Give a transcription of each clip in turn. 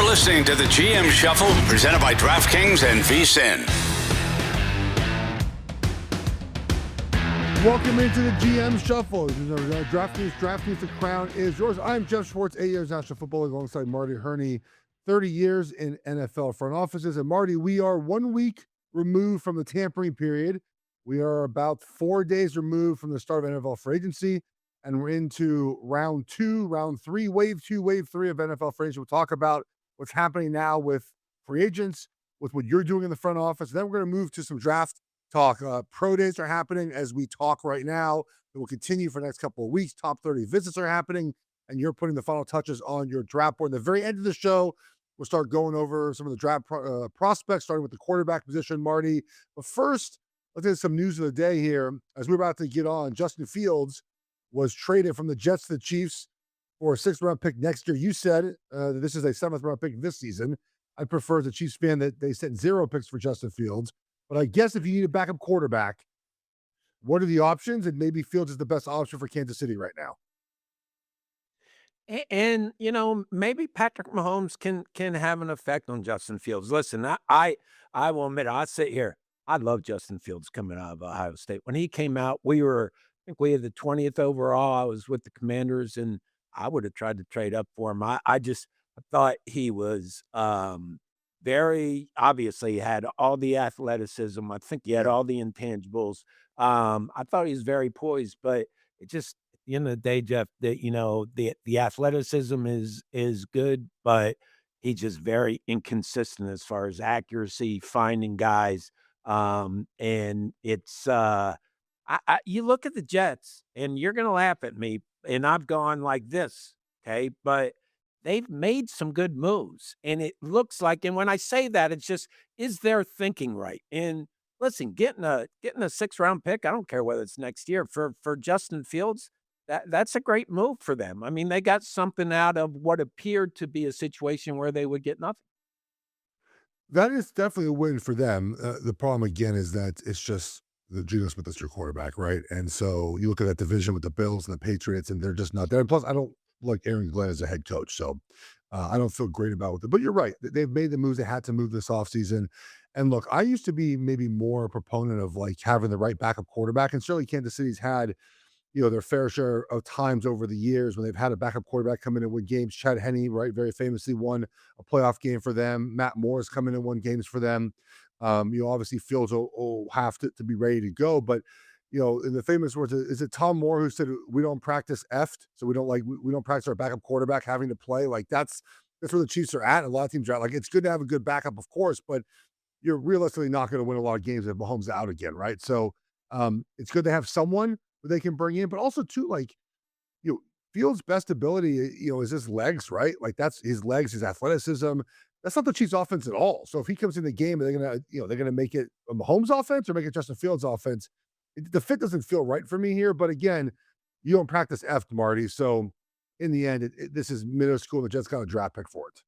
listening to the GM Shuffle, presented by DraftKings and VSiN. Welcome into the GM Shuffle. DraftKings, the crown is yours. I'm Geoff Schwartz, 8 years National Football League, alongside Marty Hurney, 30 years in NFL front offices. And Marty, we are 1 week removed from the tampering period. We are about 4 days removed from the start of NFL free agency, and we're into round 2, round 3, wave 2, wave 3 of NFL free agency. We'll talk about what's happening now with free agents, with what you're doing in the front office. Then we're going to move to some draft talk. Pro days are happening as we talk right now. It will continue for the next couple of weeks. Top 30 visits are happening, and you're putting the final touches on your draft board. At the very end of the show, we'll start going over some of the draft prospects, starting with the quarterback position, Marty. But first, let's get some news of the day here. As we're about to get on, Justin Fields was traded from the Jets to the Chiefs for a 6th-round pick next year. You said that this is a 7th-round pick this season. I prefer, as a Chiefs fan, that they sent 0 picks for Justin Fields. But I guess if you need a backup quarterback, what are the options? And maybe Fields is the best option for Kansas City right now. And maybe Patrick Mahomes can have an effect on Justin Fields. Listen, I will admit, I sit here. I love Justin Fields coming out of Ohio State. When he came out, I think we had the 20th overall. I was with the Commanders, and I would have tried to trade up for him. I thought he was very obviously had all the athleticism. I think he had all the intangibles. I thought he was very poised, but it just, at the end of the day, Jeff, that the athleticism is good, but he's just very inconsistent as far as accuracy, finding guys. And it's you look at the Jets, and you're gonna laugh at me, and I've gone like this, okay, but they've made some good moves, and it looks like, and when I say that, it's just, is their thinking right? And listen, getting a 6th-round pick, I don't care whether it's next year, for Justin Fields, that's a great move for them. I mean, they got something out of what appeared to be a situation where they would get nothing. That is definitely a win for them. The problem, again, is that it's just the Geno Smith is your quarterback, right? And so you look at that division with the Bills and the Patriots, and they're just not there. And plus, I don't like Aaron Glenn as a head coach, so I don't feel great about it. But you're right. They've made the moves they had to move this offseason. And look, I used to be maybe more a proponent of like having the right backup quarterback, and certainly Kansas City's had their fair share of times over the years when they've had a backup quarterback come in and win games. Chad Henne, right, very famously won a playoff game for them. Matt Moore's come in and won games for them. Obviously Fields will have to be ready to go, but in the famous words, is it Tom Moore who said we don't practice effed, so we don't practice our backup quarterback having to play? Like that's where the Chiefs are at. And a lot of teams are at. Like, it's good to have a good backup, of course, but you're realistically not going to win a lot of games if Mahomes is out again, right? So it's good to have someone who they can bring in, but also too, like, Fields' best ability, is his legs, right? Like, that's his legs, his athleticism. That's not the Chiefs' offense at all. So if he comes in the game, they're gonna make it a Mahomes offense or make it Justin Fields offense. The fit doesn't feel right for me here, but again, you don't practice F, Marty. So in the end, this is middle school. The Jets got a draft pick for it.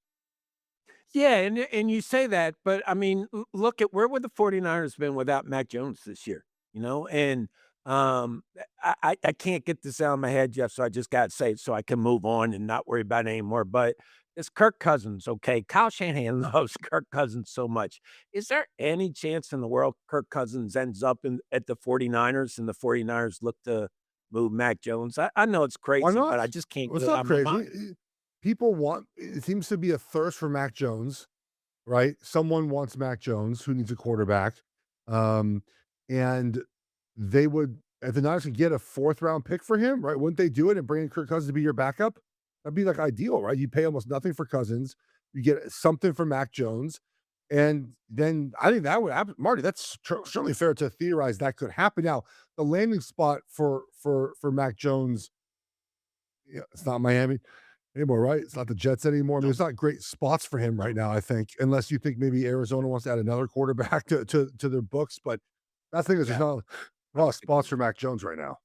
Yeah, and you say that, but I mean, look at where would the 49ers been without Mac Jones this year, And I can't get this out of my head, Jeff, so I just got to say it so I can move on and not worry about it anymore. But it's Kirk Cousins, okay? Kyle Shanahan loves Kirk Cousins so much. Is there any chance in the world Kirk Cousins ends up at the 49ers and the 49ers look to move Mac Jones? I know it's crazy, but I just can't get it out of my mind. People it seems to be a thirst for Mac Jones, right? Someone wants Mac Jones who needs a quarterback. And they would, if the Niners could get a 4th-round pick for him, right? Wouldn't they do it and bring in Kirk Cousins to be your backup? That'd be like ideal, right? You pay almost nothing for Cousins. You get something for Mac Jones. And then I think that would happen. Marty, that's certainly fair to theorize that could happen. Now, the landing spot for Mac Jones, it's not Miami anymore, right? It's not the Jets anymore. I mean, there's not great spots for him right now, I think, unless you think maybe Arizona wants to add another quarterback to their books. But that thing is there's not a lot of spots for Mac Jones right now.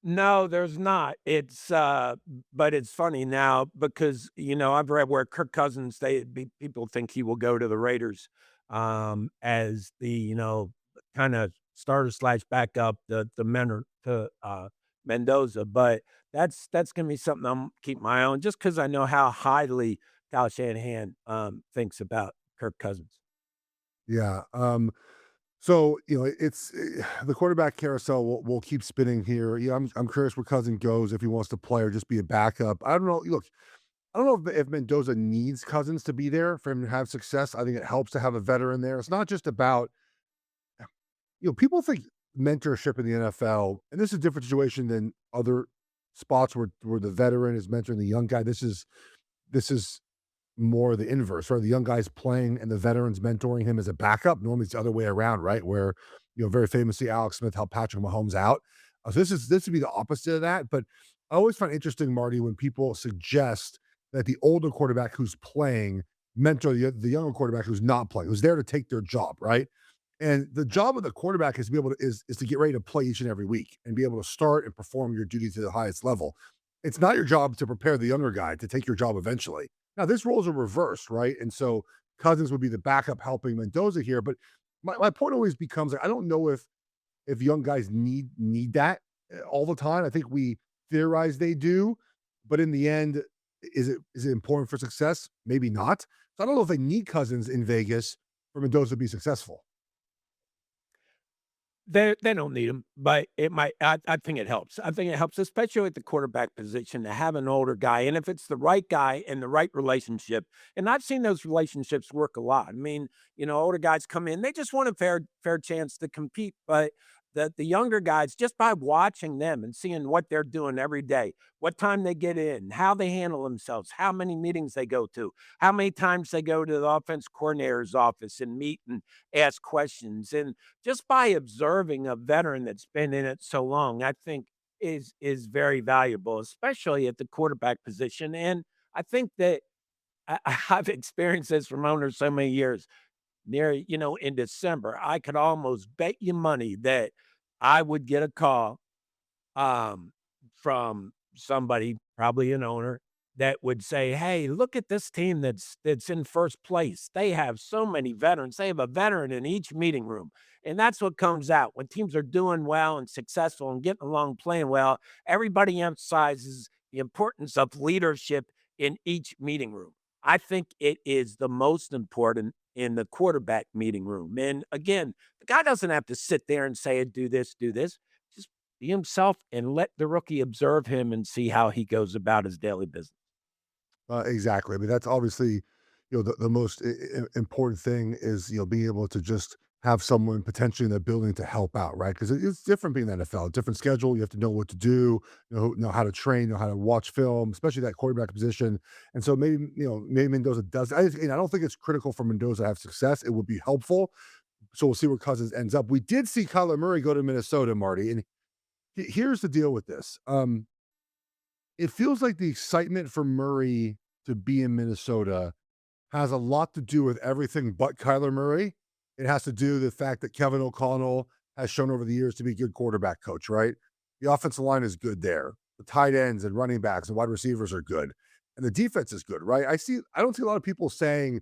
No, there's not. It's but it's funny now because I've read where Kirk Cousins, people think he will go to the Raiders as the kind of starter / backup, the mentor to Mendoza. But that's gonna be something I'm keep my eye on, just because I know how highly Kyle Shanahan thinks about Kirk Cousins. Yeah. So it's the quarterback carousel will keep spinning here. Yeah, I'm curious where Cousin goes if he wants to play or just be a backup. I don't know. Look, I don't know if Mendoza needs Cousins to be there for him to have success. I think it helps to have a veteran there. It's not just about people think mentorship in the NFL, and this is a different situation than other spots where the veteran is mentoring the young guy. This is more the inverse, right? The young guy's playing and the veteran's mentoring him as a backup. Normally it's the other way around, right? Where, very famously, Alex Smith helped Patrick Mahomes out. So this would be the opposite of that. But I always find interesting, Marty, when people suggest that the older quarterback who's playing mentor the younger quarterback who's not playing, who's there to take their job, right? And the job of the quarterback is to be able to is to get ready to play each and every week and be able to start and perform your duty to the highest level. It's not your job to prepare the younger guy to take your job eventually. Now, this roles are reversed, right? And so Cousins would be the backup helping Mendoza here. But my point always becomes like, I don't know if young guys need that all the time. I think we theorize they do, but in the end, is it important for success? Maybe not. So I don't know if they need Cousins in Vegas for Mendoza to be successful. They don't need him, but it might. I think it helps. I think it helps, especially at the quarterback position, to have an older guy, and if it's the right guy and the right relationship, and I've seen those relationships work a lot. I mean, older guys come in, they just want a fair chance to compete, but the younger guys, just by watching them and seeing what they're doing every day, what time they get in, how they handle themselves, how many meetings they go to, how many times they go to the offense coordinator's office and meet and ask questions, and just by observing a veteran that's been in it so long, I think is very valuable, especially at the quarterback position. And I think that I've experienced this from owners so many years. In December, I could almost bet you money that I would get a call um, from somebody, probably an owner, that would say, "Hey, look at this team that's in first place. They have so many veterans. They have a veteran in each meeting room." And that's what comes out when teams are doing well and successful and getting along playing well. Everybody emphasizes the importance of leadership in each meeting room. I think it is the most important in the quarterback meeting room. And again, the guy doesn't have to sit there and say, do this, do this. Just be himself and let the rookie observe him and see how he goes about his daily business. Exactly. I mean, that's obviously, the most important thing is, being able to just have someone potentially in the building to help out, right? Because it's different being in the NFL, different schedule. You have to know what to do, know how to train, know how to watch film, especially that quarterback position. And so maybe Mendoza does. And I don't think it's critical for Mendoza to have success. It would be helpful. So we'll see where Cousins ends up. We did see Kyler Murray go to Minnesota, Marty, and here's the deal with this. It feels like the excitement for Murray to be in Minnesota has a lot to do with everything but Kyler Murray. It has to do with the fact that Kevin O'Connell has shown over the years to be a good quarterback coach, right? The offensive line is good there. The tight ends and running backs and wide receivers are good. And the defense is good, right? I don't see a lot of people saying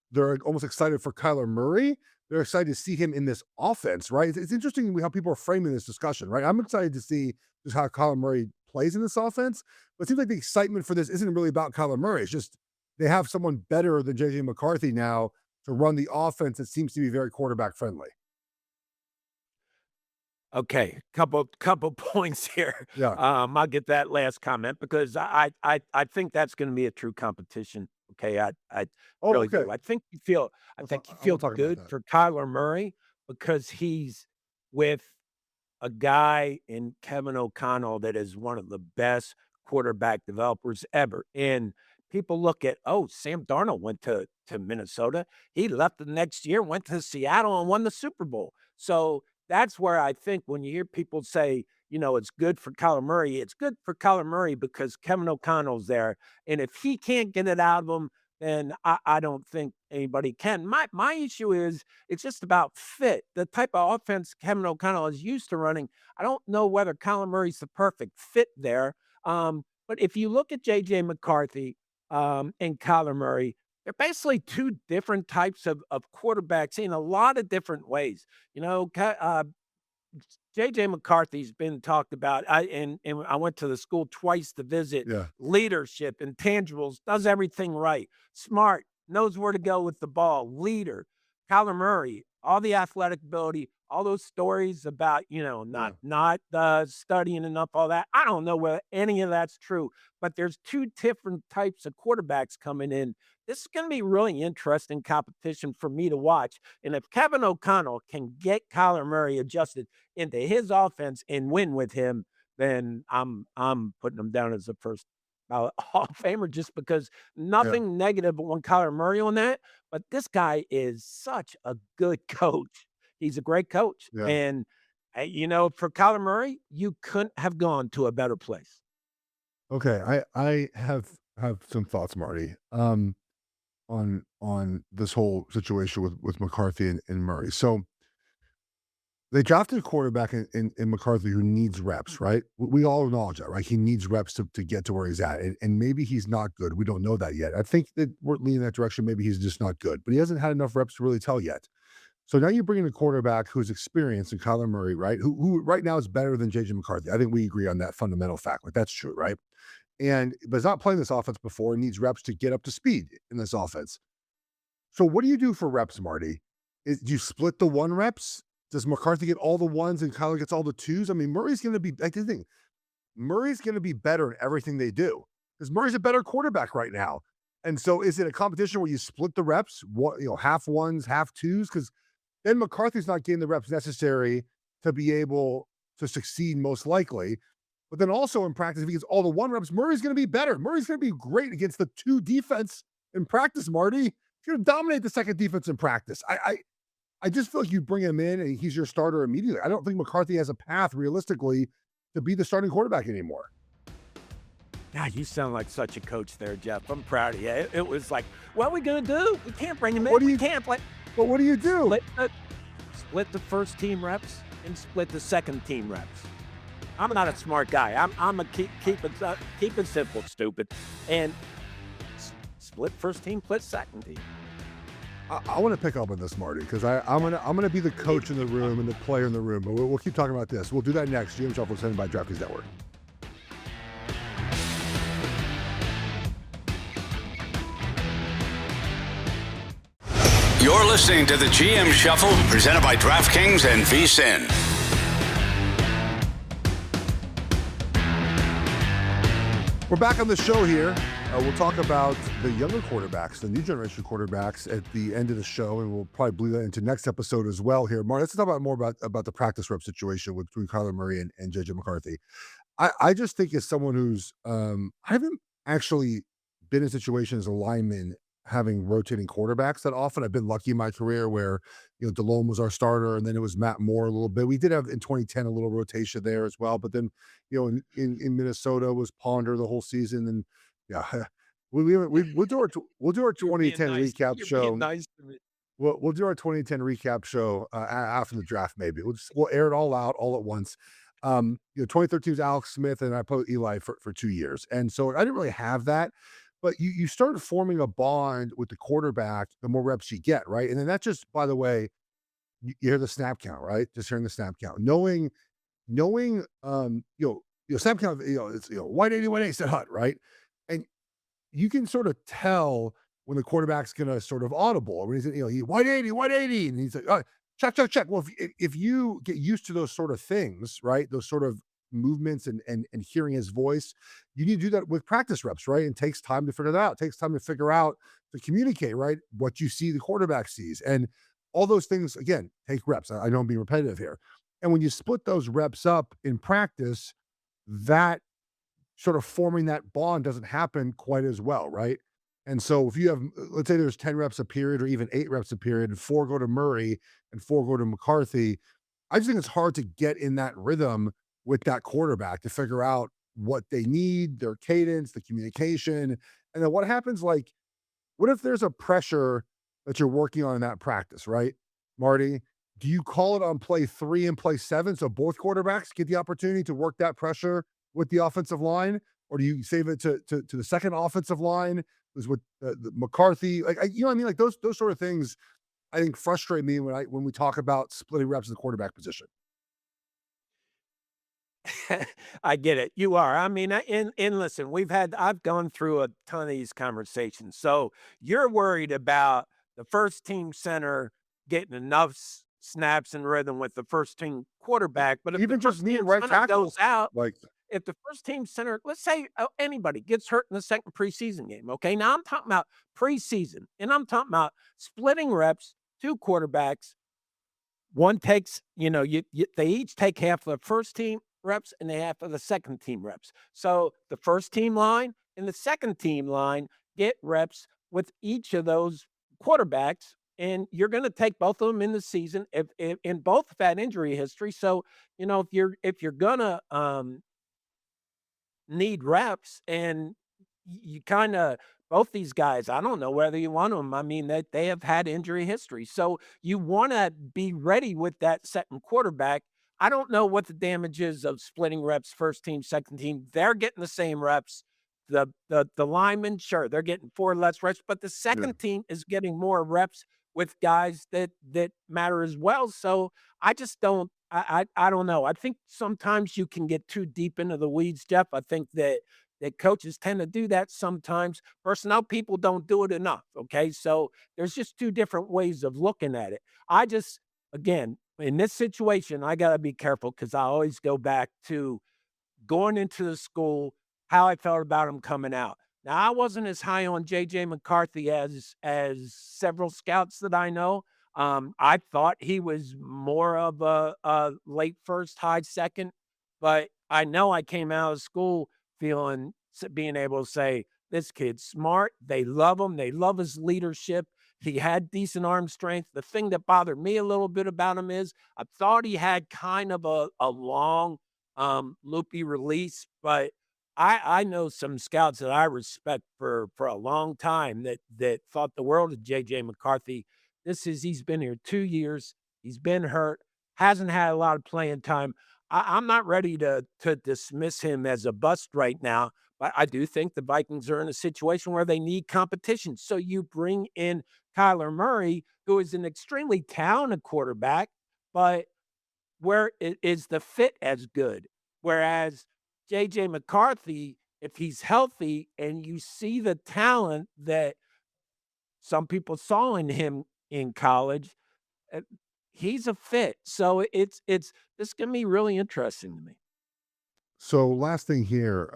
they're almost excited for Kyler Murray. They're excited to see him in this offense, right? It's interesting how people are framing this discussion, right? I'm excited to see just how Kyler Murray plays in this offense, but it seems like the excitement for this isn't really about Kyler Murray. It's just they have someone better than JJ McCarthy now to run the offense that seems to be very quarterback friendly. Okay, couple points here. Yeah. I'll get that last comment because I think that's going to be a true competition. Okay, I Oh, really okay. do. I think you I feel want to talk about good that. for Kyler Murray because he's with a guy in Kevin O'Connell that is one of the best quarterback developers ever. And people look at, oh, Sam Darnold went to Minnesota. He left the next year, went to Seattle and won the Super Bowl. So that's where I think when you hear people say, it's good for Kyler Murray, it's good for Kyler Murray because Kevin O'Connell's there. And if he can't get it out of him, then I don't think anybody can. My issue is it's just about fit. The type of offense Kevin O'Connell is used to running, I don't know whether Kyler Murray's the perfect fit there. But if you look at JJ McCarthy and Kyler Murray, they're basically two different types of quarterbacks in a lot of different ways. J.J. McCarthy's been talked about. And I went to the school twice to visit. Yeah. Leadership, intangibles, does everything right. Smart, knows where to go with the ball. Leader. Kyler Murray, all the athletic ability, all those stories about, Yeah. not studying enough, all that. I don't know whether any of that's true, but there's two different types of quarterbacks coming in. This is going to be really interesting competition for me to watch. And if Kevin O'Connell can get Kyler Murray adjusted into his offense and win with him, then I'm putting him down as the first Hall of Famer, just because Yeah. nothing negative on Kyler Murray on that, but this guy is such a good coach. He's a great coach, Yeah. and for Kyler Murray, you couldn't have gone to a better place. Okay. I have some thoughts, Marty. On this whole situation with McCarthy and Murray. So they drafted a quarterback in McCarthy who needs reps, right? We all acknowledge that, right? He needs reps to get to where he's at. And maybe he's not good. We don't know that yet. I think that we're leaning that direction. Maybe he's just not good, but he hasn't had enough reps to really tell yet. So now you bring in a quarterback who's experienced in Kyler Murray, right? Who right now is better than JJ McCarthy. I think we agree on that fundamental fact. Like that's true, right? But he's not playing this offense before and needs reps to get up to speed in this offense. So what do you do for reps, Marty? Do you split the one reps? Does McCarthy get all the ones and Kyler gets all the twos? I mean, Murray's going to be like the thing. Murray's going to be better in everything they do because Murray's a better quarterback right now. And so, is it a competition where you split the reps? What half ones, half twos? Because then McCarthy's not getting the reps necessary to be able to succeed, most likely. But then also in practice, if he gets all the one reps, Murray's going to be better. Murray's going to be great against the two defense in practice, Marty. He's going to dominate the second defense in practice. I just feel like you bring him in and he's your starter immediately. I don't think McCarthy has a path realistically to be the starting quarterback anymore. God, you sound like such a coach there, Jeff. I'm proud of you. It was like, what are we going to do? We can't bring him in. We can't play. But what do you do? Split the first team reps and split the second team reps. I'm not a smart guy. I'm a keep it simple, stupid. And split first team, split second team. I want to pick up on this, Marty, because I'm gonna be the coach in the room and the player in the room. But we'll keep talking about this. We'll do that next. GM Shuffle presented by DraftKings Network. You're listening to the GM Shuffle presented by DraftKings and VSiN. We're back on the show here. We'll talk about the younger quarterbacks, the new generation quarterbacks at the end of the show, and we'll probably bleed that into next episode as well here. Marty, let's talk more about the practice rep situation between Kyler Murray and JJ McCarthy. I just think as someone who's I haven't actually been in situations as a lineman having rotating quarterbacks that often. I've been lucky in my career where, Delhomme was our starter and then it was Matt Moore a little bit. We did have in 2010 a little rotation there as well, but then, in Minnesota was Ponder the whole season. And yeah, we'll do our 2010 recap show. Nice to me. We'll do our 2010 recap show after the draft. Maybe we'll air it all out all at once. 2013 was Alex Smith and I put Eli for 2 years. And so I didn't really have that. But you start forming a bond with the quarterback the more reps you get, right? And then that just, by the way, you hear the snap count, right? Just hearing the snap count, knowing, snap count, it's 180, 180, said Hut, right? And you can sort of tell when the quarterback's gonna sort of audible, when he's, he 180, 180, and he's like, check. Well, if you get used to those sort of things, right? Those sort of movements and hearing his voice, you need to do that with practice reps, right? And it takes time to figure that out. It takes time to figure out to communicate, right? What you see the quarterback sees, and all those things again take reps. I know I'm being repetitive here. And when you split those reps up in practice, that sort of forming that bond doesn't happen quite as well, right? And so if you have, let's say there's 10 reps a period or even 8 reps a period, and 4 go to Murray and 4 go to McCarthy, I just think it's hard to get in that rhythm with that quarterback to figure out what they need, their cadence, the communication. And then what happens, like, what if there's a pressure that you're working on in that practice, right, Marty? Do you call it on play 3 and play 7 so both quarterbacks get the opportunity to work that pressure with the offensive line? Or do you save it to the second offensive line, was with the McCarthy? Like, you know what I mean? Like those sort of things, I think frustrate me when we talk about splitting reps in the quarterback position. I get it. You are. I mean, and listen, I've gone through a ton of these conversations. So you're worried about the first team center getting enough snaps and rhythm with the first team quarterback. But if the Even just first me team and right center goes tackle, out, like, if the first team center, let's say anybody gets hurt in the second preseason game, okay? Now I'm talking about preseason, and I'm talking about splitting reps, two quarterbacks. One takes, they each take half of the first team reps and half of the second team reps. So the first team line and the second team line get reps with each of those quarterbacks, and you're going to take both of them in the season. If in both have had injury history, so if you're gonna need reps and you kind of both these guys, I don't know whether you want them. I mean, that they have had injury history. So you want to be ready with that second quarterback. I don't know what the damage is of splitting reps, first team, second team. They're getting the same reps. The linemen, sure, they're getting 4 less reps, but the yeah. second team is getting more reps with guys that matter as well. So I just don't I don't know. I think sometimes you can get too deep into the weeds, Jeff. I think that coaches tend to do that sometimes. Personnel people don't do it enough. Okay. So there's just two different ways of looking at it. Again, in this situation, I got to be careful because I always go back to going into the school, how I felt about him coming out. Now, I wasn't as high on J.J. McCarthy as several scouts that I know. I thought he was more of a late first, high second, but I know I came out of school being able to say, this kid's smart. They love him. They love his leadership. He had decent arm strength. The thing that bothered me a little bit about him is I thought he had kind of a long, loopy release, but I know some scouts that I respect for a long time that thought the world of JJ McCarthy. He's been here 2 years. He's been hurt, hasn't had a lot of playing time. I'm not ready to dismiss him as a bust right now, but I do think the Vikings are in a situation where they need competition. So you bring in Kyler Murray, who is an extremely talented quarterback, but is the fit as good? Whereas JJ McCarthy, if he's healthy and you see the talent that some people saw in him in college, uh, he's a fit. So it's this can be really interesting to me. So last thing here,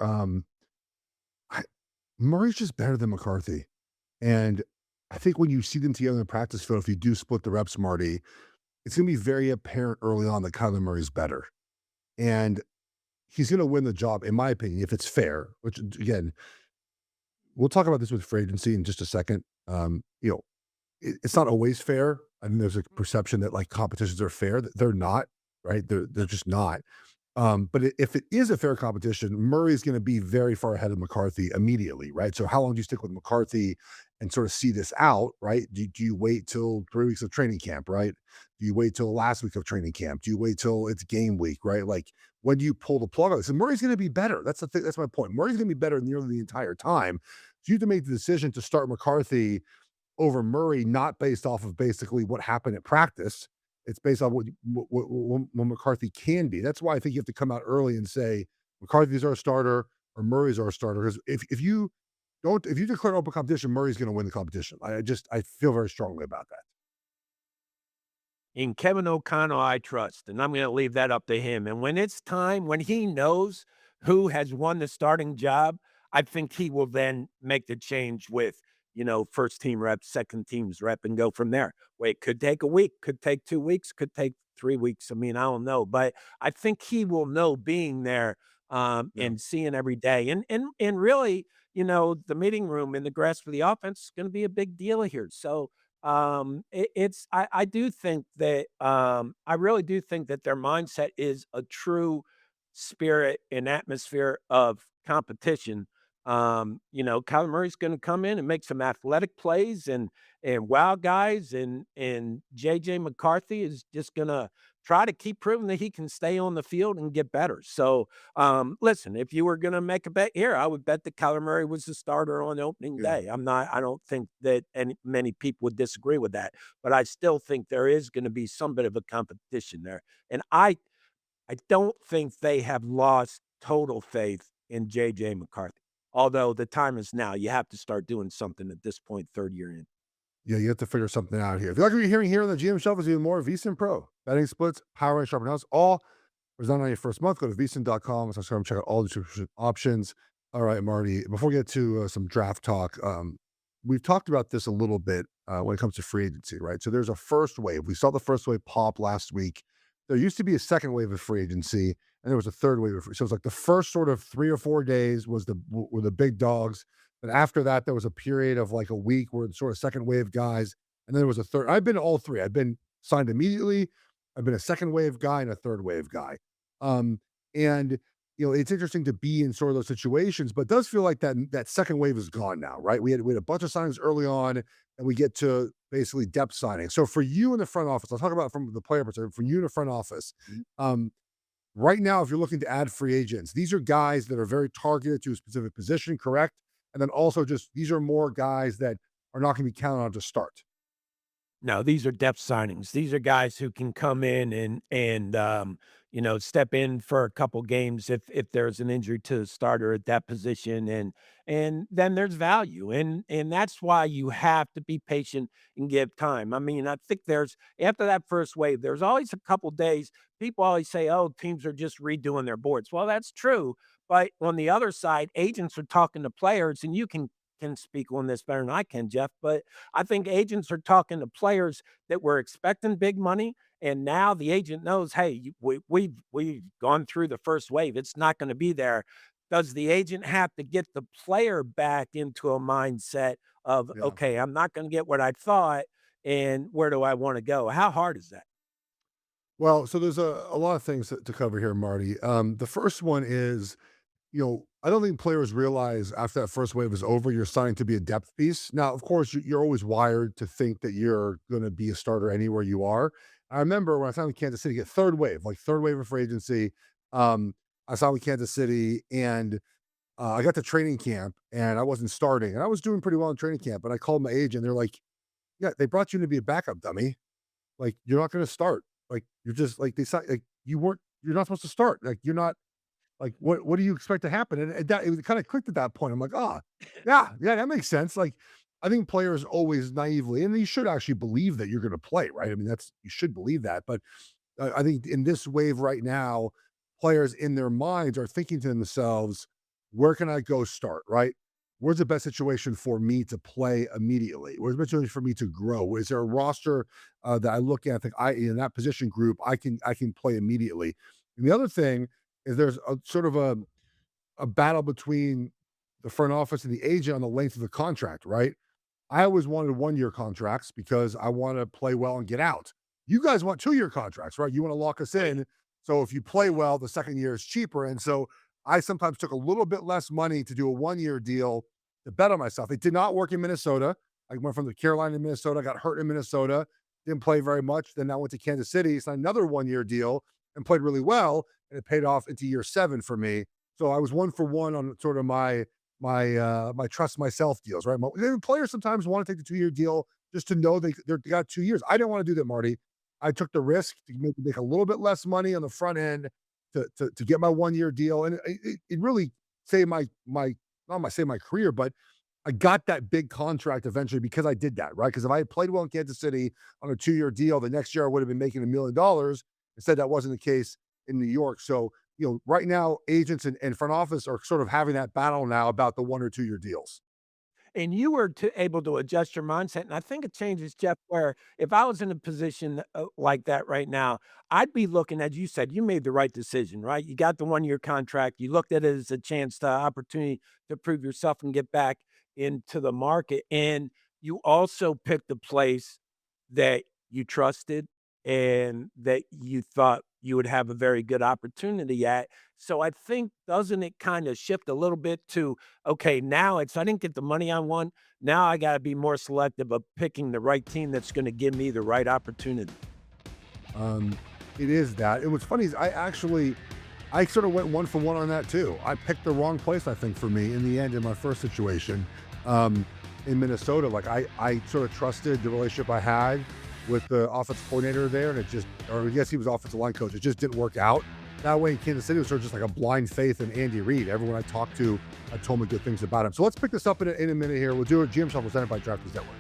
I, Murray's just better than McCarthy, and I think when you see them together in the practice field, if you do split the reps, Marty, it's gonna be very apparent early on that Kyler Murray's better, and he's gonna win the job, in my opinion, if it's fair. Which again, we'll talk about this with free agency in just a second. It's not always fair. I mean, there's a perception that like competitions are fair. They're not, right? They're just not. But if it is a fair competition, Murray's going to be very far ahead of McCarthy immediately, right? So how long do you stick with McCarthy and sort of see this out, right? Do you wait till 3 weeks of training camp, right? Do you wait till last week of training camp? Do you wait till it's game week, right? Like when do you pull the plug on this? And Murray's going to be better. That's the thing. That's my point. Murray's going to be better nearly the entire time. So you have to make the decision to start McCarthy over Murray, not based off of basically what happened at practice. It's based on what McCarthy can be. That's why I think you have to come out early and say McCarthy's our starter or Murray's our starter. Because if you declare open competition, Murray's going to win the competition. I feel very strongly about that. In Kevin O'Connell, I trust, and I'm going to leave that up to him. And when it's time, when he knows who has won the starting job, I think he will then make the change with, first team rep, second team's rep, and go from there. Wait, could take a week, could take 2 weeks, could take 3 weeks. I mean, I don't know, but I think he will know being there Yeah. and seeing every day. And really, the meeting room and the grass for the offense is going to be a big deal here. So I do think that I really do think that their mindset is a true spirit and atmosphere of competition. Kyler Murray's going to come in and make some athletic plays and wow guys, and JJ McCarthy is just going to try to keep proving that he can stay on the field and get better. So, listen, if you were going to make a bet here, I would bet that Kyler Murray was the starter on opening Yeah. day. I don't think that many people would disagree with that, but I still think there is going to be some bit of a competition there. And I I don't think they have lost total faith in J.J. McCarthy. Although the time is now. You have to start doing something at this point, third year in. Yeah, you have to figure something out here. If you like what you're hearing here on the GM Shuffle, even more VSiN Pro, betting splits, power and sharpen house, all presented on your first month. Go to vsin.com and check out all the subscription options. All right, Marty, before we get to some draft talk, we've talked about this a little bit when it comes to free agency, right? So there's a first wave. We saw the first wave pop last week. There used to be a second wave of free agency, and there was a third wave of free. So it was like the first sort of 3 or 4 days were the big dogs. And after that, there was a period of like a week where the sort of second wave guys, and then there was a third. I've been to all three. I've been signed immediately. I've been a second wave guy and a third wave guy. And it's interesting to be in sort of those situations, but it does feel like that second wave is gone now, right? We had a bunch of signings early on, and we get to basically depth signing. So for you in the front office, I'll talk about from the player perspective. For you in the front office, right now, if you're looking to add free agents, these are guys that are very targeted to a specific position, correct? And then also these are more guys that are not going to be counted on to start. No, these are depth signings. These are guys who can come in and step in for a couple games if there's an injury to the starter at that position, and then there's value, and that's why you have to be patient and give time. I mean, I think there's after that first wave, there's always a couple days. People always say, "Oh, teams are just redoing their boards." Well, that's true, but on the other side, agents are talking to players, and you can speak on this better than I can, Jeff, but I think agents are talking to players that were expecting big money, and now the agent knows, hey, we've gone through the first wave. It's not going to be there. Does the agent have to get the player back into a mindset of, Yeah. okay, I'm not going to get what I thought, and where do I want to go? How hard is that? Well, so there's a lot of things to cover here, Marty. The first one is, I don't think players realize after that first wave is over, you're starting to be a depth piece. Now, of course, you're always wired to think that you're going to be a starter anywhere you are. I remember when I signed with Kansas City, get third wave of free agency. I signed with Kansas City, and I got to training camp, and I wasn't starting, and I was doing pretty well in training camp. But I called my agent. They're like, "Yeah, they brought you in to be a backup, dummy. Like, you're not going to start. Like, you're just like like you're not supposed to start. Like, you're not." Like, what do you expect to happen? And that it kind of clicked at that point. I'm like, yeah, that makes sense. Like, I think players always naively, and you should actually believe that you're going to play, right? I mean, you should believe that. But I think in this wave right now, players in their minds are thinking to themselves, where can I go start, right? Where's the best situation for me to play immediately? Where's the best situation for me to grow? Is there a roster that I look at, I think in that position group, I can play immediately? And the other thing is there's a sort of a battle between the front office and the agent on the length of the contract, right? I always wanted 1-year contracts because I want to play well and get out. You guys want 2-year contracts, right? You want to lock us in. So if you play well, the second year is cheaper. And so I sometimes took a little bit less money to do a 1-year deal to bet on myself. It did not work in Minnesota. I went from the Carolina to Minnesota, got hurt in Minnesota, didn't play very much. Then I went to Kansas City, signed another 1-year deal and played really well. And it paid off into year 7 for me. So I was 1 for 1 on sort of my trust myself deals, right? Players sometimes want to take the 2-year deal just to know they got 2 years. I didn't want to do that, Marty. I took the risk to make a little bit less money on the front end to get my 1-year deal, and it really saved my career, but I got that big contract eventually because I did that, right? Because if I had played well in Kansas City on a 2-year deal, the next year I would have been making $1 million. Instead, that wasn't the case in New York. So, right now, agents and front office are sort of having that battle now about the 1 or 2-year deals. And you were able to adjust your mindset, and I think it changes, Jeff, where if I was in a position, like that right now, I'd be looking, as you said, you made the right decision, right? You got the 1-year contract. You looked at it as a chance to opportunity to prove yourself and get back into the market, and you also picked a place that you trusted and that you thought you would have a very good opportunity at. So I think, doesn't it kind of shift a little bit to, okay, now I didn't get the money I want. Now I got to be more selective of picking the right team that's going to give me the right opportunity. It is that. And what's funny is I sort of went 1 for 1 on that too. I picked the wrong place, I think, for me in the end in my first situation in Minnesota. Like I sort of trusted the relationship I had with the offensive coordinator there, and I guess he was offensive line coach. It just didn't work out. that way in Kansas City was sort of just like a blind faith in Andy Reid. Everyone I talked to told me good things about him. So let's pick this up in a minute here. We'll do a GM Shuffle presented by DraftKings Network.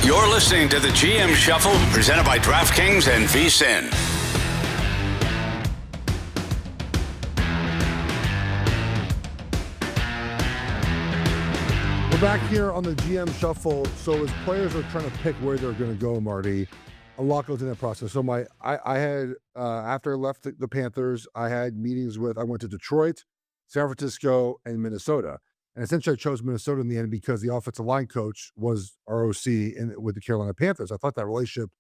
You're listening to the GM Shuffle, presented by DraftKings and VSiN. We're back here on the GM Shuffle. So as players are trying to pick where they're going to go, Marty, a lot goes in that process. So I had, after I left the Panthers, I had meetings I went to Detroit, San Francisco, and Minnesota. And essentially I chose Minnesota in the end because the offensive line coach was ROC with the Carolina Panthers. I thought that relationship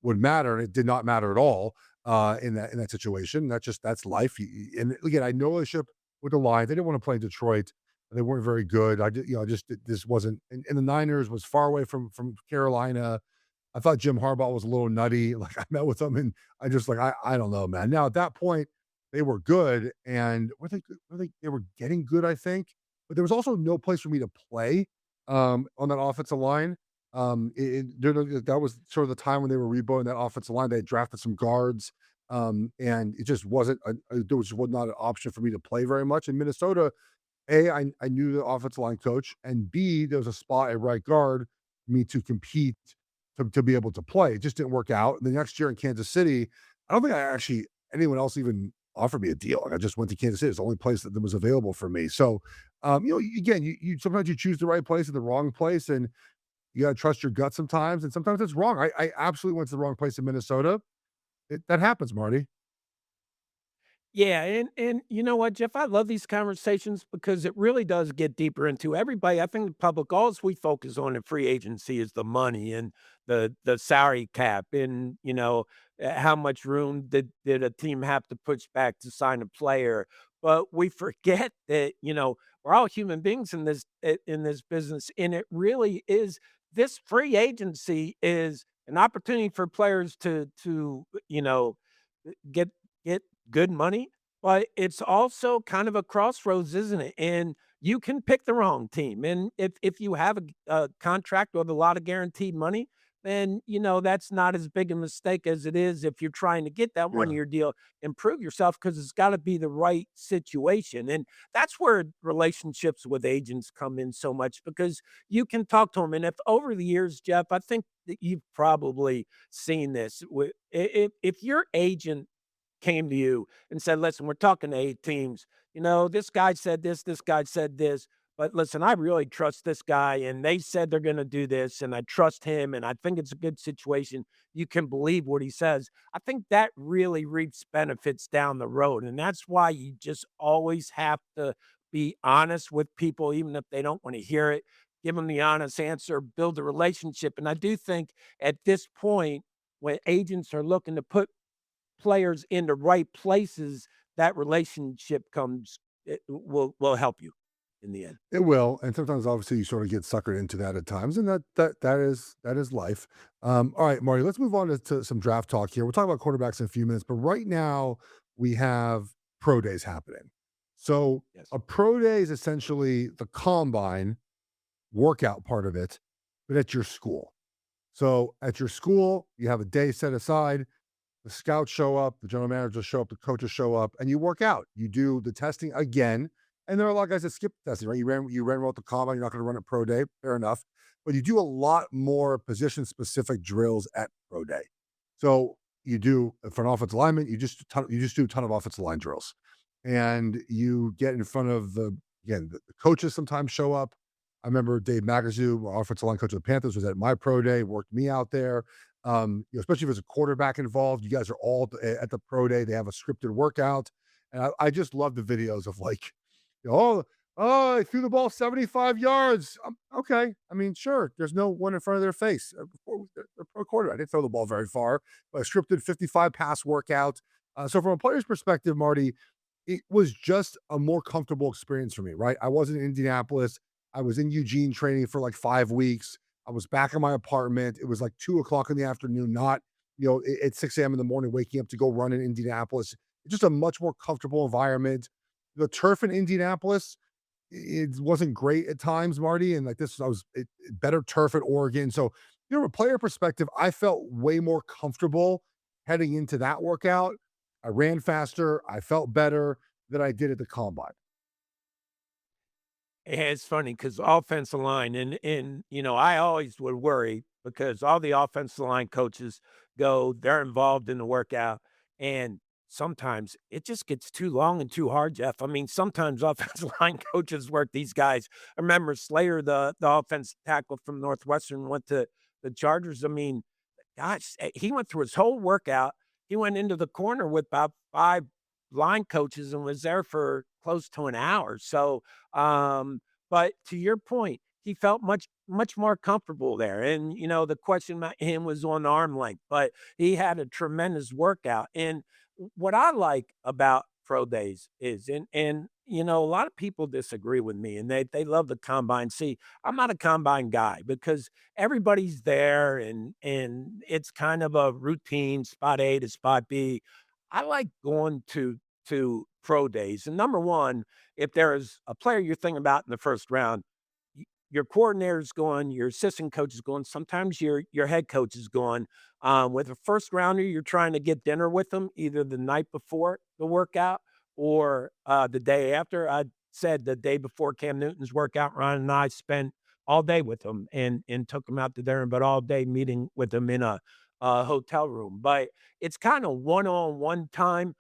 would matter, and it did not matter at all in that situation. That's life. And again, I had no relationship with the Lions. They didn't want to play in Detroit. They weren't very good. This wasn't, and the Niners was far away from Carolina. I thought Jim Harbaugh was a little nutty. Like I met with him and I just I don't know, man. Now at that point they were good and they were getting good, I think, but there was also no place for me to play on that offensive line. That was sort of the time when they were rebuilding that offensive line. They had drafted some guards, and it just wasn't. There was not an option for me to play very much in Minnesota. I knew the offensive line coach, and B, there was a spot at right guard for me to compete to be able to play. It just didn't work out. The next year in Kansas City, I don't think anyone else even offered me a deal. I just went to Kansas City. It's the only place that was available for me. So, again, you sometimes you choose the right place at the wrong place, and you got to trust your gut sometimes, and sometimes it's wrong. I absolutely went to the wrong place in Minnesota. That happens, Marty. Yeah, and you know what, Jeff? I love these conversations because it really does get deeper into everybody. I think the public, all we focus on in free agency is the money and the salary cap, and how much room did a team have to push back to sign a player. But we forget that we're all human beings in this business, and it really is. This free agency is an opportunity for players to get get good money, but it's also kind of a crossroads, isn't it? And you can pick the wrong team. And if you have a contract with a lot of guaranteed money, then that's not as big a mistake as it is if you're trying to get that 1 year deal, improve yourself, because it's got to be the right situation. And that's where relationships with agents come in so much, because you can talk to them. And if over the years, Jeff, I think that you've probably seen this. If your agent came to you and said, "Listen, we're talking to 8 teams. This guy said this guy said this, but listen, I really trust this guy, and they said they're gonna do this, and I trust him, and I think it's a good situation. You can believe what he says." I think that really reaps benefits down the road, and that's why you just always have to be honest with people, even if they don't wanna hear it. Give them the honest answer, build a relationship, and I do think at this point, when agents are looking to put players in the right places, that relationship it will help you in the end. It will, and sometimes obviously you sort of get suckered into that at times, and that is life. All right, Marty, let's move on to some draft talk here. We'll talk about quarterbacks in a few minutes, but right now we have pro days happening. So Yes. a pro day is essentially the combine workout part of it, but at your school. So at your school, you have a day set aside. The scouts show up, the general managers show up, the coaches show up, and you work out. You do the testing again. And there are a lot of guys that skip the testing, right? You ran well at the combine, you're not going to run at pro day, fair enough. But you do a lot more position-specific drills at pro day. So you do, for an offensive lineman, you just do a ton of offensive line drills. And you get in front of the coaches sometimes show up. I remember Dave Magazoo, our offensive line coach of the Panthers, was at my pro day, worked me out there. Especially if there's a quarterback involved, you guys are all at the pro day. They have a scripted workout, and I just love the videos of oh, I threw the ball 75 yards. Okay, I mean, sure, there's no one in front of their face. The pro quarterback, I didn't throw the ball very far, but a scripted 55 pass workout. So from a player's perspective, Marty, it was just a more comfortable experience for me. Right, I wasn't in Indianapolis. I was in Eugene training for like 5 weeks. I was back in my apartment. It was like 2:00 in the afternoon, not, at 6 a.m. in the morning, waking up to go run in Indianapolis. It's just a much more comfortable environment. The turf in Indianapolis, it wasn't great at times, Marty. And better turf at Oregon. So From a player perspective, I felt way more comfortable heading into that workout. I ran faster. I felt better than I did at the combine. It's funny because offensive line I always would worry because all the offensive line coaches they're involved in the workout, and sometimes it just gets too long and too hard, Jeff. I mean, sometimes offensive line coaches work these guys. I remember Slayer, the offensive tackle from Northwestern, went to the Chargers. I mean, gosh, he went through his whole workout. He went into the corner with about 5 line coaches and was there for close to an hour. So, but to your point, he felt much more comfortable there. And, the question about him was on arm length, but he had a tremendous workout. And what I like about pro days is, a lot of people disagree with me and they love the combine. See, I'm not a combine guy because everybody's there and it's kind of a routine spot A to spot B. I like going to pro days. And number one, if there's a player you're thinking about in the first round, your coordinator's going, your assistant coach is going, sometimes your head coach is going. With a first rounder, you're trying to get dinner with them either the night before the workout or the day after. I said the day before Cam Newton's workout, Ryan and I spent all day with him and took him out to dinner, but all day meeting with him in a hotel room. But it's kind of one-on-one time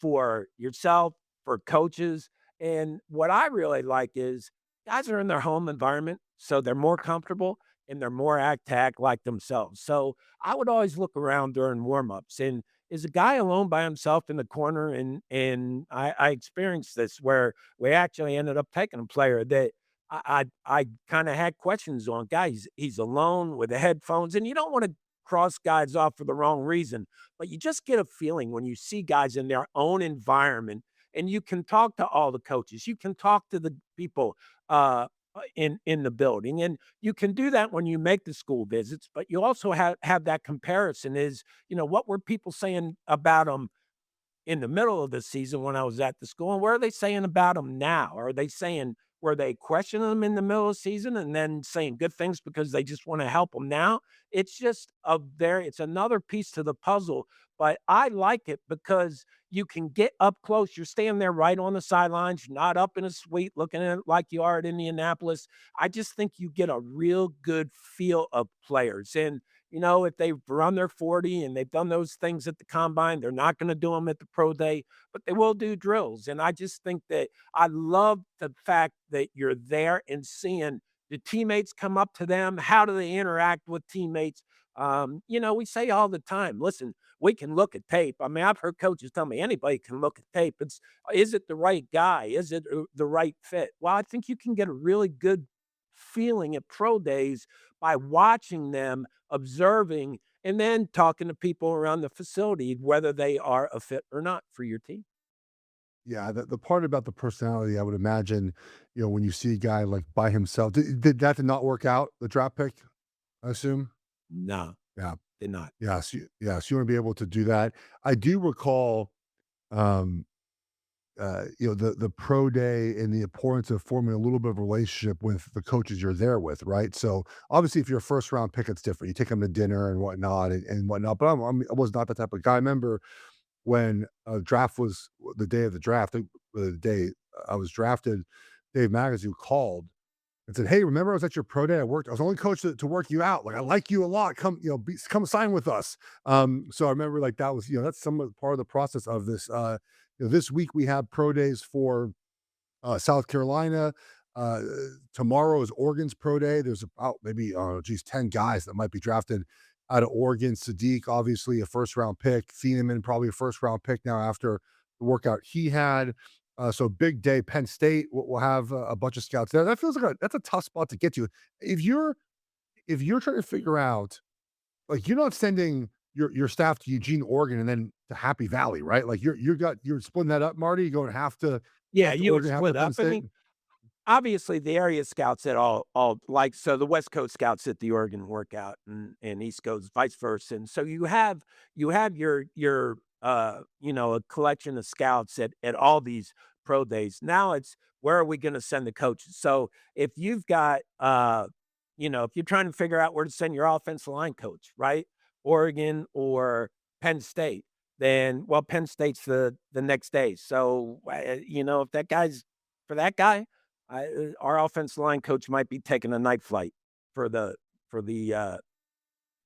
for yourself, for coaches. And what I really like is guys are in their home environment, so they're more comfortable and they're more act like themselves. So I would always look around during warmups and is a guy alone by himself in the corner and I experienced this where we actually ended up taking a player that I kind of had questions on. Guys, he's alone with the headphones, and you don't want to cross guys off for the wrong reason, but you just get a feeling when you see guys in their own environment and you can talk to all the coaches. You can talk to the people in the building, and you can do that when you make the school visits. But you also have that comparison. Is what were people saying about them in the middle of the season when I was at the school, and what are they saying about him now? Are they saying were they questioning him in the middle of the season and then saying good things because they just want to help him now? It's just it's another piece to the puzzle, but I like it because you can get up close. You're staying there right on the sidelines. You're not up in a suite looking at it like you are at Indianapolis. I just think you get a real good feel of players. And if they've run their 40 and they've done those things at the combine, they're not going to do them at the pro day, but they will do drills. And I just think that I love the fact that you're there and seeing the teammates come up to them. How do they interact with teammates? We say all the time, listen, we can look at tape. I mean, I've heard coaches tell me anybody can look at tape. Is it the right guy? Is it the right fit? Well, I think you can get a really good feeling at pro days by watching them, observing, and then talking to people around the facility, whether they are a fit or not for your team. Yeah, the part about the personality, I would imagine, when you see a guy like by himself, did that did not work out, the draft pick, I assume? No, Yeah. did not. Yes, you wanna be able to do that. I do recall, um, the pro day and the importance of forming a little bit of a relationship with the coaches you're there with, right? So, obviously, if you're a first round pick, it's different. You take them to dinner and whatnot and whatnot, but I was not that type of guy. I remember when draft was the day of the draft, the day I was drafted, Dave Magazine called and said, "Hey, remember I was at your pro day? I was the only coach to work you out. Like I like you a lot. Come, come sign with us." So I remember like that was, that's some of part of the process of this. This week we have pro days for South Carolina. Uh, Tomorrow is Oregon's pro day. There's about maybe 10 guys that might be drafted out of Oregon. Sadiq, obviously a first round pick. Thieneman, probably a first round pick now after the workout he had. So big day. Penn State will have a bunch of scouts there. That feels like that's a tough spot to get to. If you're trying to figure out, like, you're not sending your staff to Eugene, Oregon, and then to Happy Valley, right? Like you're splitting that up, Marty. You're going Yeah, half to you would Oregon, half to split Penn up. I State. mean, obviously, the area scouts at all like so the West Coast scouts at the Oregon workout and East Coast vice versa. And so you have a collection of scouts at all these pro days. Now it's where are we going to send the coaches? So if you've got if you're trying to figure out where to send your offensive line coach, right? Oregon or Penn State, then, well, Penn State's the next day. So, if that guy's for that guy, our offensive line coach might be taking a night flight for the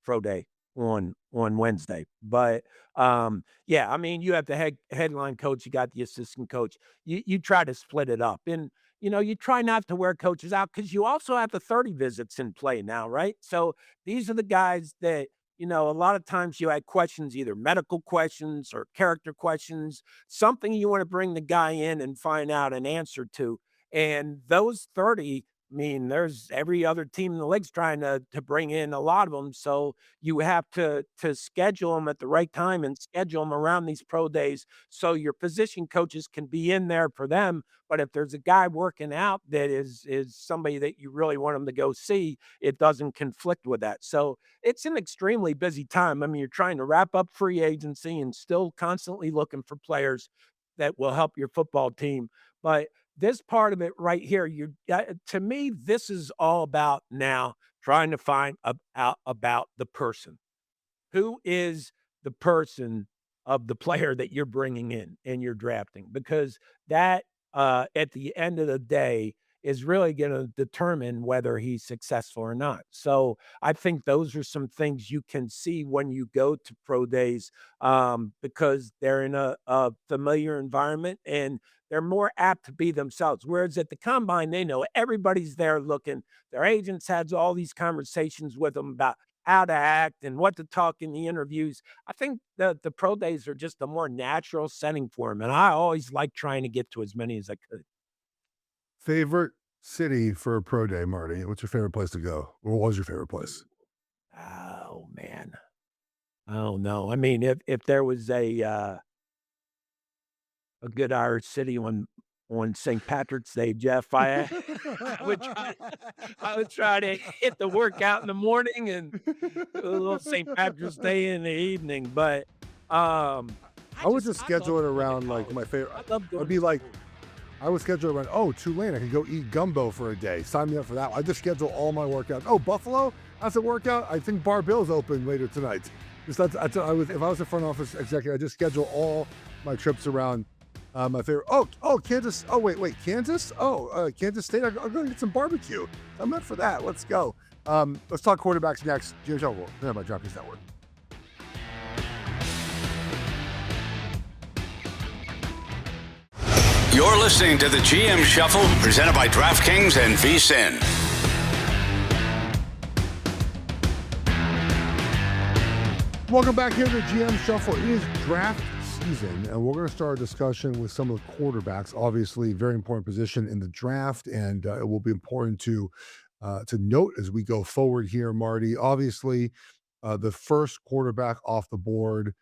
pro day on Wednesday. But yeah, I mean, you have the headline coach, you got the assistant coach. You try to split it up, and you try not to wear coaches out because you also have the 30 visits in play now, right? So these are the guys that a lot of times you had questions, either medical questions or character questions, something you want to bring the guy in and find out an answer to. And those 30, I mean, there's every other team in the league's trying to bring in a lot of them, so you have to schedule them at the right time and schedule them around these pro days, so your position coaches can be in there for them. But if there's a guy working out that is somebody that you really want them to go see, it doesn't conflict with that. So it's an extremely busy time. I mean, you're trying to wrap up free agency and still constantly looking for players that will help your football team. But this part of it right here, to me, this is all about now trying to find out about the person. Who is the person of the player that you're bringing in and you're drafting? Because that, at the end of the day, is really going to determine whether he's successful or not. So I think those are some things you can see when you go to pro days, because they're in a familiar environment and they're more apt to be themselves. Whereas at the combine, they know everybody's there looking. Their agents had all these conversations with them about how to act and what to talk in the interviews. I think the pro days are just a more natural setting for them, and I always like trying to get to as many as I could. Favorite city for a pro day, Marty? What's your favorite place to go? Or what was your favorite place? Oh man, oh no. I mean, if there was a good Irish city on St. Patrick's Day, Jeff, I would try I would try to hit the workout in the morning and do a little St. Patrick's Day in the evening. But I would just I love schedule it going to around like college. my favorite. I love I'd going be to like, school. I would schedule around, oh, Tulane, I could go eat gumbo for a day. Sign me up for that. I just schedule all my workouts. Oh, Buffalo, that's a workout. I think Bar Bill's open later tonight. Just if I was a front office executive, I just schedule all my trips around my favorite. Oh, Kansas. Oh, wait, Kansas. Oh, Kansas State. I'll go get some barbecue. I'm up for that. Let's go. Let's talk quarterbacks next. James Shuffle, by DraftKings Network. You're listening to the GM Shuffle, presented by DraftKings and VSiN. Welcome back here to the GM Shuffle. It is draft season, and we're going to start a discussion with some of the quarterbacks. Obviously, very important position in the draft, and it will be important to note as we go forward here, Marty. Obviously, the first quarterback off the board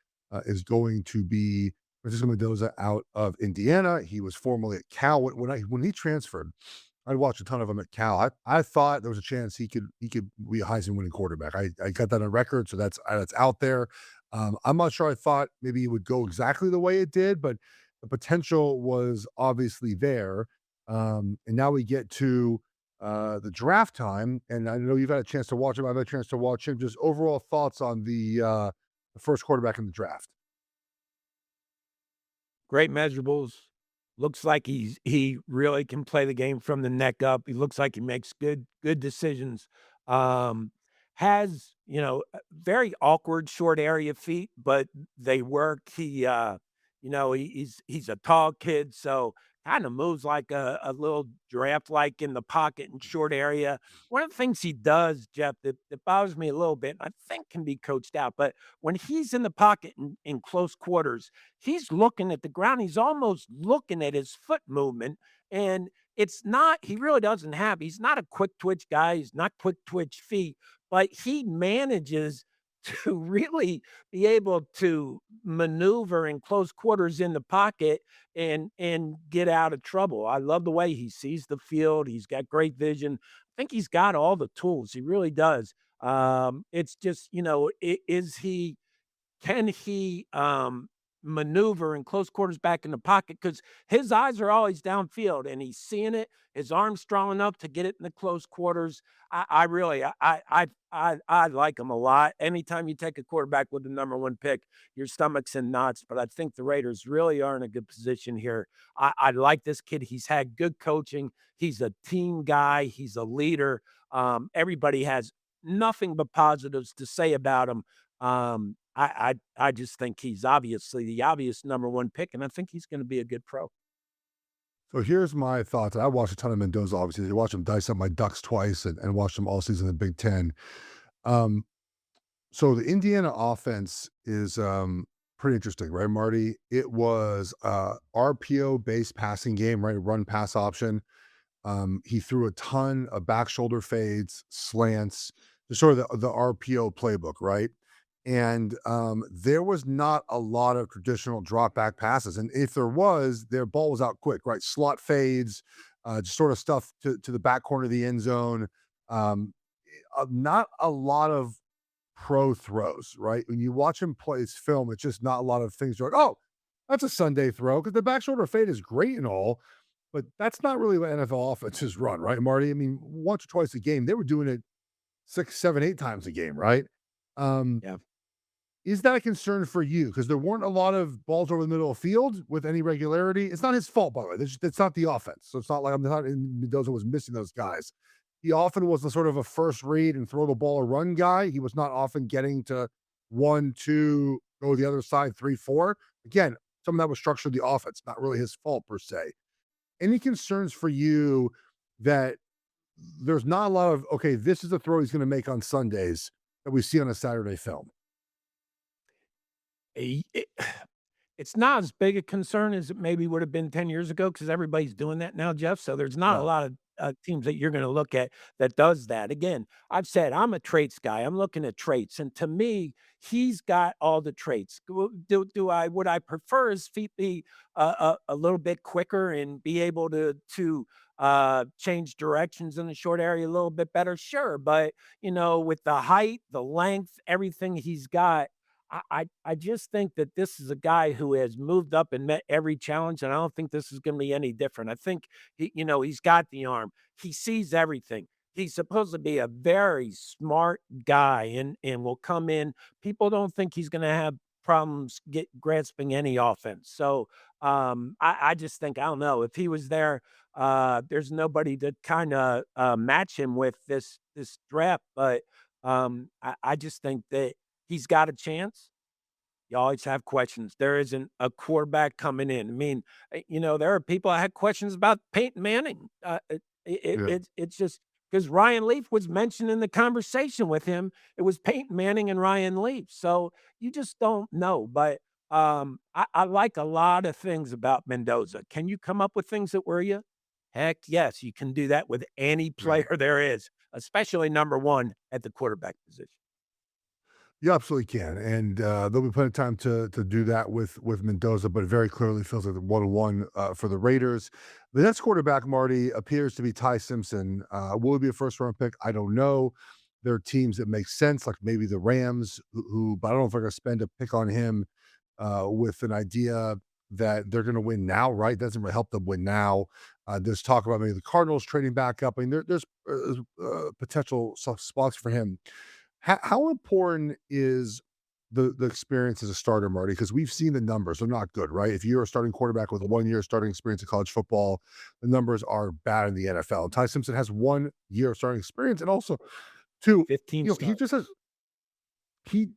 is going to be Francisco Mendoza out of Indiana. He was formerly at Cal. When he transferred, I'd watched a ton of him at Cal. I thought there was a chance he could be a Heisman winning quarterback. I got that on record, so that's out there. I'm not sure I thought maybe it would go exactly the way it did, but the potential was obviously there. And now we get to the draft time, and I know you've had a chance to watch him. I've had a chance to watch him. Just overall thoughts on the first quarterback in the draft. Great measurables. Looks like he really can play the game from the neck up. He looks like he makes good decisions. Has, very awkward short area feet, but they work. He's a tall kid, so kind of moves like a little giraffe like in the pocket and short area. One of the things he does, Jeff, that bothers me a little bit, I think can be coached out, but when he's in the pocket in close quarters, he's looking at the ground. He's almost looking at his foot movement. And he really doesn't he's not a quick twitch guy. He's not quick twitch feet, but he manages to really be able to maneuver in close quarters in the pocket and get out of trouble. I love the way he sees the field. He's got great vision. I think he's got all the tools. He really does. It's just, can he maneuver in close quarters back in the pocket because his eyes are always downfield and he's seeing it. His arm's strong enough to get it in the close quarters. I really, I like him a lot. Anytime you take a quarterback with the number one pick, your stomach's in knots. But I think the Raiders really are in a good position here. I like this kid. He's had good coaching. He's a team guy. He's a leader. Everybody has nothing but positives to say about him. I just think he's obviously the obvious number one pick, and I think he's going to be a good pro. So here's my thoughts. I watched a ton of Mendoza, obviously. I watched him dice up my Ducks twice and watched him all season in the Big Ten. Um, so the Indiana offense is pretty interesting, right, Marty? It was RPO based passing game, right? Run pass option. He threw a ton of back shoulder fades, slants, just sort of the RPO playbook, right? And there was not a lot of traditional drop back passes. And if there was, their ball was out quick, right? Slot fades, just sort of stuff to the back corner of the end zone. Um, not a lot of pro throws, right? When you watch him play his film, it's just not a lot of things you're like, oh, that's a Sunday throw. Because the back shoulder fade is great and all, but that's not really what NFL offenses run, right, Marty? I mean, once or twice a game, they were doing it 6, 7, 8 times a game, right? Um, Yeah. is that a concern for you? Because there weren't a lot of balls over the middle of the field with any regularity. It's not his fault, by the way. It's not the offense. So it's not like I'm not Mendoza was missing those guys. He often was the sort of a first read and throw the ball or run guy. He was not often getting to 1, 2, go the other side, 3, 4. Again, some of that was structured the offense, not really his fault per se. Any concerns for you that there's not a lot of, okay, this is the throw he's going to make on Sundays that we see on a Saturday film? Eh, it it's not as big a concern as it maybe would have been 10 years ago because everybody's doing that now, Jeff, so there's not a No. lot of, teams that you're gonna look at that does that. Again, I've said I'm a traits guy, I'm looking at traits, and to me, he's got all the traits. Do I would I prefer his feet be a little bit quicker and be able to change directions in the short area a little bit better? Sure, but, with the height, the length, everything he's got, I just think that this is a guy who has moved up and met every challenge, and I don't think this is gonna be any different. I think he's got the arm. He sees everything. He's supposed to be a very smart guy and will come in. People don't think he's gonna have problems grasping any offense. So I just think I don't know if he was there. There's nobody to kind of match him with this draft, but I just think that he's got a chance. You always have questions. There isn't a quarterback coming in. I mean, there are people I had questions about Peyton Manning. Yeah. It's just because Ryan Leaf was mentioned in the conversation with him. It was Peyton Manning and Ryan Leaf. So you just don't know. But I like a lot of things about Mendoza. Can you come up with things that worry you? Heck yes, you can do that with any Right. player there is, especially number one at the quarterback position. You absolutely can, and there'll be plenty of time to do that with Mendoza, but it very clearly feels like the 1-1 for the Raiders. The next quarterback, Marty, appears to be Ty Simpson. Will it be a first round pick? I don't know. There are teams that make sense, like maybe the Rams, but I don't know if they're going to spend a pick on him with an idea that they're going to win now, right? Doesn't really help them win now. There's talk about maybe the Cardinals trading back up. I mean, there's potential spots for him. How important is the experience as a starter, Marty? Because we've seen the numbers; they're not good, right? If you're a starting quarterback with 1 year starting experience in college football, the numbers are bad in the NFL. Ty Simpson has 1 year of starting experience, and also two, 15 he starts. just has he.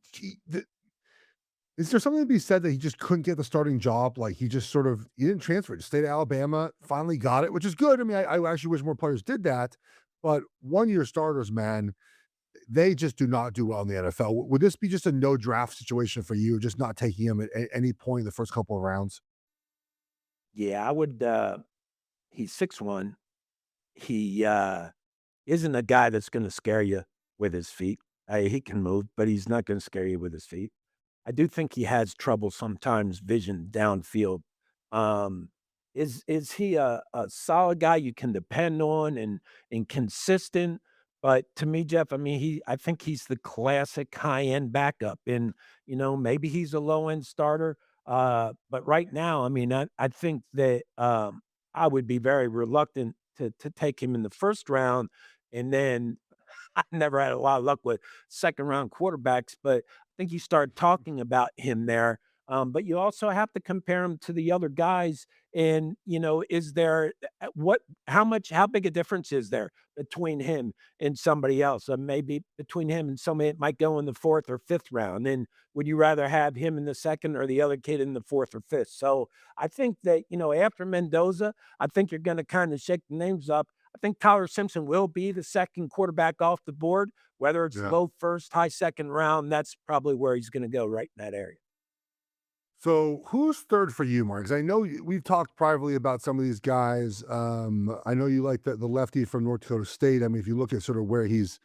Is there something to be said that he just couldn't get the starting job? Like he just sort of he didn't transfer, just stayed at Alabama, finally got it, which is good. I mean, I actually wish more players did that. But 1 year starters, man, they just do not do well in the NFL. Would this be just a no draft situation for you, just not taking him at any point in the first couple of rounds? Yeah, I would, he's 6'1". He, isn't a guy that's gonna scare you with his feet. He can move, but he's not gonna scare you with his feet. I do think he has trouble sometimes vision downfield. Um, is he a solid guy you can depend on and consistent? But to me, Jeff, I mean, I think he's the classic high-end backup, and maybe he's a low-end starter. But right now, I mean, I think that I would be very reluctant to take him in the first round, and then I never had a lot of luck with second round quarterbacks, but I think you start talking about him there. But you also have to compare him to the other guys. And, is there how big a difference is there between him and somebody else? Maybe between him and somebody that might go in the fourth or fifth round. And would you rather have him in the second or the other kid in the fourth or fifth? So I think that, after Mendoza, I think you're going to kind of shake the names up. I think Tyler Simpson will be the second quarterback off the board, whether it's Yeah. low first, high second round. That's probably where he's going to go, right in that area. So who's third for you, Mark? 'Cause I know we've talked privately about some of these guys. I know you like the lefty from North Dakota State. I mean, if you look at sort of where his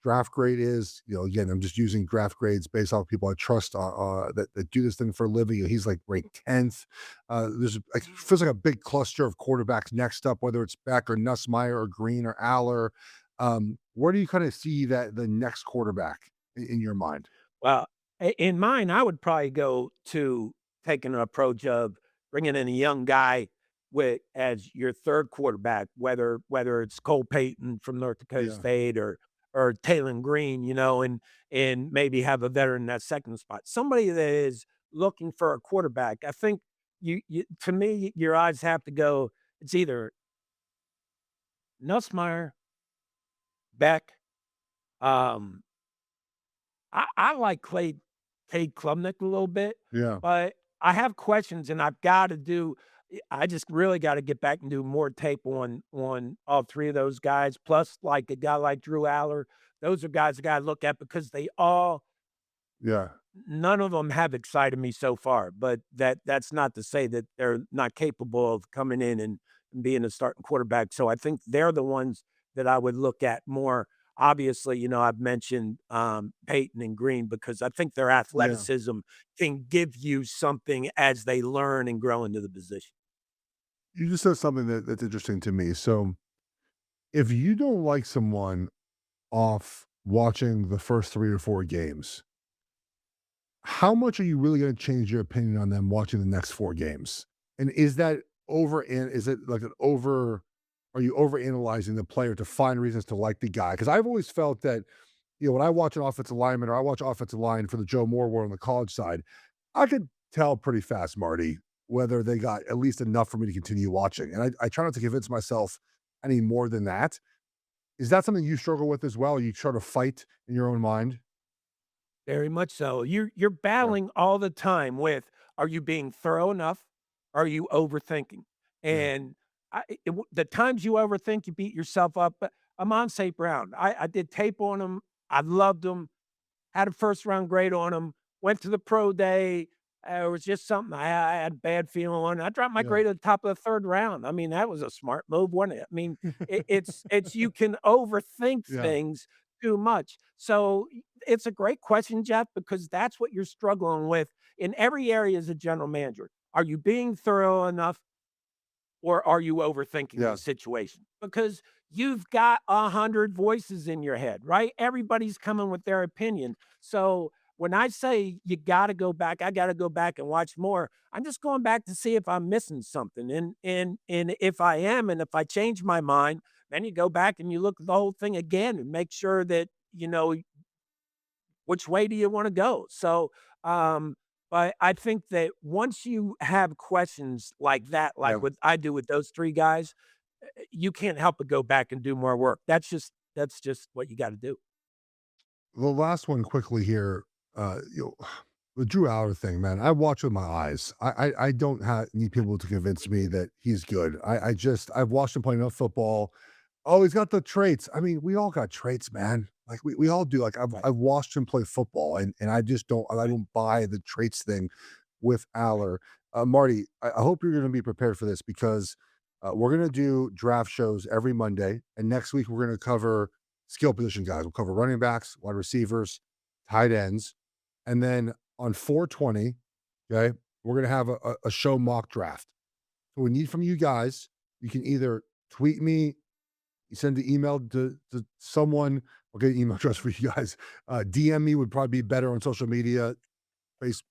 draft grade is, again, I'm just using draft grades based off people I trust that do this thing for a living. He's like ranked 10th. It feels like a big cluster of quarterbacks next up, whether it's Beck or Nussmeier or Green or Aller. Where do you kind of see that the next quarterback in your mind? Well, in mine, I would probably go to taking a approach of bringing in a young guy with as your third quarterback, whether it's Cole Payton from North Dakota Yeah. State or Taylor Green, and maybe have a veteran in that second spot. Somebody that is looking for a quarterback. I think you to me, your eyes have to go. It's either Nussmeier, Beck. Um, I like Cade Klubnik a little bit, Yeah. but I have questions, and I just really gotta get back and do more tape on all 3 of those guys, plus, like, a guy like Drew Aller. Those are guys I gotta look at because Yeah. none of them have excited me so far, but that's not to say that they're not capable of coming in and being a starting quarterback, so I think they're the ones that I would look at more. Obviously, I've mentioned, Peyton and Green because I think their Yeah. athleticism can give you something as they learn and grow into the position. You just said something that's interesting to me. So, if you don't like someone off watching the first 3 or 4 games, how much are you really gonna change your opinion on them watching the next 4 games? And is it like an over are you overanalyzing the player to find reasons to like the guy? Because 'Cause I've always felt that, when I watch an offensive lineman or I watch offensive line for the Joe Moore war on the college side, I could tell pretty fast, Marty, whether they got at least enough for me to continue watching, and I try not to convince myself any more than that. Is that something you struggle with as well? You try to fight in your own mind? Very much so. You're Yeah, battling all the time with, are you being thorough enough? Are you overthinking? yeah, And the times you overthink, you beat yourself up. But Amon St. Brown, I did tape on him. I loved him. Had a first round grade on him. Went to the pro day. It was just something I had a bad feeling on. I dropped my yeah, grade at the top of the third round. I mean, that was a smart move, wasn't it? I mean, it's you can overthink yeah, things too much. So it's a great question, Jeff, because that's what you're struggling with in every area as a general manager. Are you being thorough enough? Or are you overthinking the yeah, situation? Because you've got 100 voices in your head, right? Everybody's coming with their opinion. So when I say you got to go back, I got to go back and watch more. I'm just going back to see if I'm missing something, and if I am, and if I change my mind, then you go back and you look at the whole thing again and make sure that which way do you wanna go? So, but I think that once you have questions like that, like yeah. what I do with those 3 guys, you can't help but go back and do more work. That's just what you gotta do. The last one quickly here, the Drew Aller thing, man, I watch with my eyes. I don't need people to convince me that he's good. I've watched him play enough football. Oh, he's got the traits. I mean, we all got traits, man. Like we all do. Like Right, I've watched him play football, and I right. don't buy the traits thing with Aller. Marty, I hope you're going to be prepared for this because we're going to do draft shows every Monday, and next week we're going to cover skill position guys. We'll cover running backs, wide receivers, tight ends, and then on 420, okay, we're going to have a show mock draft. So we need from you guys. You can either tweet me, you send the email to someone. I'll get an email address for you guys. DM me would probably be better on social media,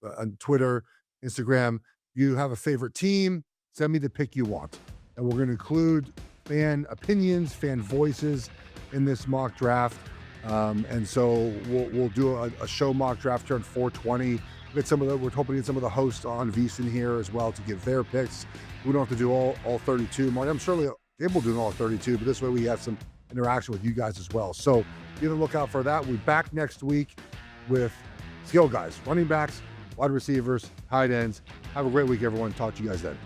on Twitter. Instagram. If you have a favorite team, send me the pick you want. And we're going to include fan opinions, fan voices in this mock draft. And so we'll do a show mock draft turn 420. We're hoping to get some of the hosts on VSiN here as well to give their picks. We don't have to do all 32. Marty, I'm surely able to do all 32, but this way we have some interaction with you guys as well. So be on the lookout for that. We'll be back next week with skill guys, running backs, wide receivers, tight ends. Have a great week, everyone. Talk to you guys then.